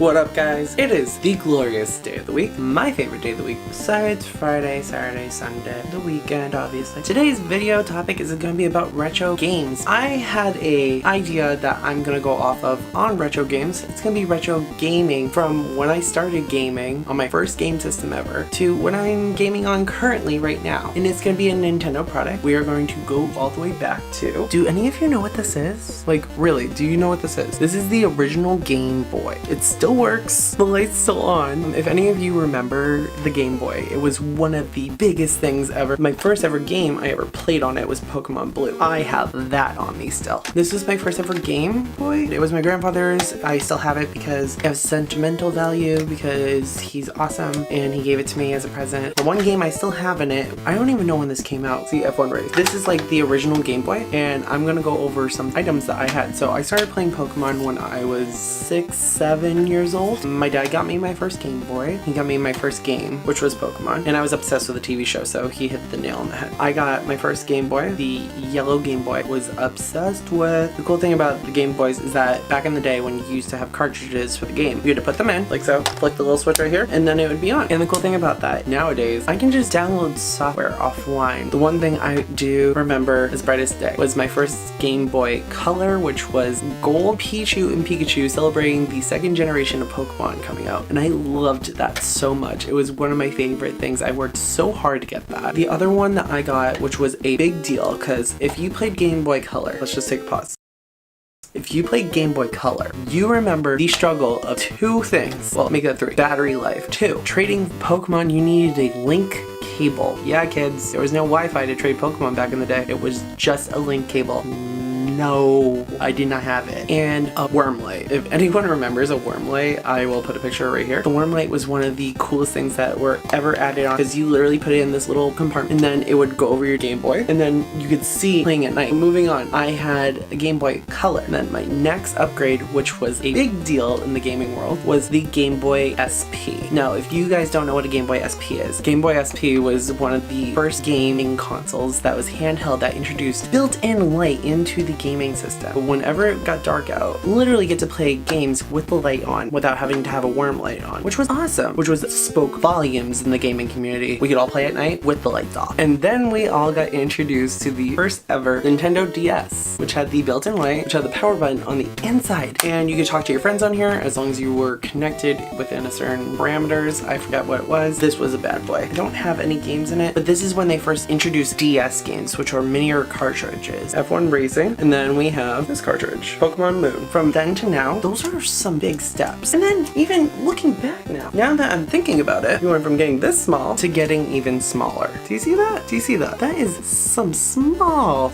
What up, guys? It is the glorious day of the week, my favorite day of the week, besides Friday, Saturday, Sunday, the weekend, obviously. Today's video topic is going to be about retro games. I had a idea that I'm going to go off of on retro games. It's going to be retro gaming from when I started gaming on my first game system ever to when I'm gaming on currently right now. And it's going to be a Nintendo product. We are going to go all the way back to... Do any of you know what this is? Like, really, do you know what this is? This is the original Game Boy. It's still works. The light's still on. If any of you remember the Game Boy, it was one of the biggest things ever. My first ever game I ever played on it was Pokemon Blue. I have that on me still. This was my first ever Game Boy. It was my grandfather's. I still have it because it has sentimental value because he's awesome and he gave it to me as a present. The one game I still have in it, I don't even know when this came out. See, F1 Race. This is like the original Game Boy and I'm gonna go over some items that I had. So I started playing Pokemon when I was 6, 7 years old. My dad got me my first Game Boy. He got me my first game, which was Pokemon, and I was obsessed with the TV show, so he hit the nail on the head. I got my first Game Boy, the yellow Game Boy, was obsessed with. The cool thing about the Game Boys is that back in the day when you used to have cartridges for the game, you had to put them in, like so, flick the little switch right here, and then it would be on. And the cool thing about that nowadays, I can just download software offline. The one thing I do remember as bright as day was my first Game Boy Color, which was gold Pichu and Pikachu celebrating the second generation of Pokemon coming out, and I loved that so much. It was one of my favorite things. I worked so hard to get that. The other one that I got, which was a big deal, because if you played Game Boy Color, let's just take a pause. If you played Game Boy Color, you remember the struggle of two things. Well, make that three. Battery life. 2, trading Pokemon, you needed a link cable. Yeah, kids, there was no Wi-Fi to trade Pokemon back in the day. It was just a link cable. No, I did not have it. And a worm light. If anyone remembers a worm light, I will put a picture right here. The worm light was one of the coolest things that were ever added on because you literally put it in this little compartment and then it would go over your Game Boy and then you could see playing at night. Moving on, I had a Game Boy Color. And then my next upgrade, which was a big deal in the gaming world, was the Game Boy SP. Now, if you guys don't know what a Game Boy SP is, Game Boy SP was one of the first gaming consoles that was handheld that introduced built-in light into the gaming system. But whenever it got dark out, literally get to play games with the light on without having to have a worm light on, which was awesome, which was spoke volumes in the gaming community. We could all play at night with the lights off. And then we all got introduced to the first ever Nintendo DS, which had the built-in light, which had the power button on the inside. And you could talk to your friends on here as long as you were connected within a certain parameters. I forgot what it was. This was a bad boy. I don't have any games in it, but this is when they first introduced DS games, which are miniature cartridges. F1 Racing, and then we have this cartridge, Pokemon Moon. From then to now, those are some big steps. And then even looking back now that I'm thinking about it, we went from getting this small to getting even smaller. Do you see that? Do you see that? That is some small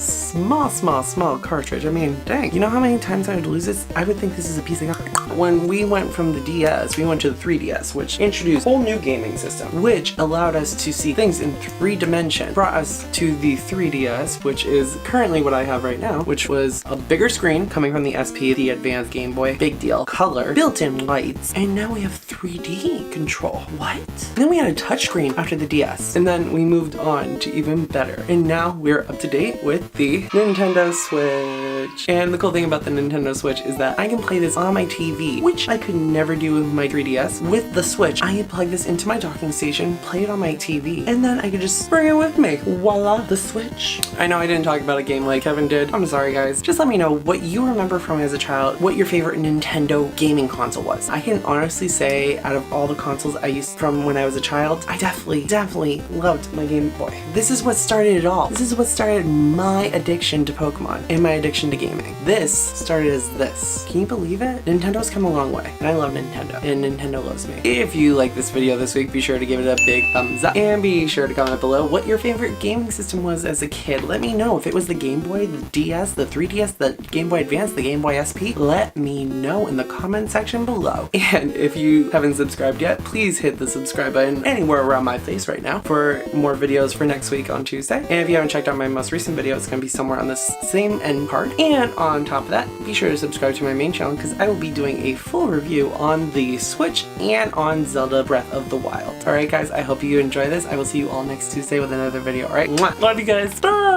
cartridge. I mean, dang. You know how many times I would lose this? I would think this is a piece of garbage. When we went from the DS, we went to the 3DS, which introduced a whole new gaming system, which allowed us to see things in 3 dimensions. Brought us to the 3DS, which is currently what I have right now, which was a bigger screen coming from the SP, the Advanced Game Boy, big deal, color, built-in lights, and now we have 3D control. What? And then we had a touchscreen after the DS, and then we moved on to even better. And now we're up to date with the Nintendo Switch. And the cool thing about the Nintendo Switch is that I can play this on my TV, which I could never do with my 3DS. With the Switch, I can plug this into my docking station, play it on my TV, and then I could just bring it with me. Voila, the Switch. I know I didn't talk about a game like Kevin did. I'm sorry, guys. Just let me know what you remember from as a child, what your favorite Nintendo gaming console was. I can honestly say out of all the consoles I used from when I was a child, I definitely loved my Game Boy. This is what started it all. This is what started my addiction to Pokemon and my addiction to gaming. This started as this. Can you believe it? Nintendo's come a long way, and I love Nintendo, and Nintendo loves me. If you like this video this week, be sure to give it a big thumbs up, and be sure to comment below what your favorite gaming system was as a kid. Let me know if it was the Game Boy, the DS, the 3DS, the Game Boy Advance, the Game Boy SP. Let me know in the comment section below. And if you haven't subscribed yet, please hit the subscribe button anywhere around my face right now for more videos for next week on Tuesday. And if you haven't checked out my most recent video, it's going to be somewhere on this same end card. And on top of that, be sure to subscribe to my main channel because I will be doing a full review on the Switch and on Zelda Breath of the Wild. Alright guys, I hope you enjoy this. I will see you all next Tuesday with another video. Alright, love you guys. Bye!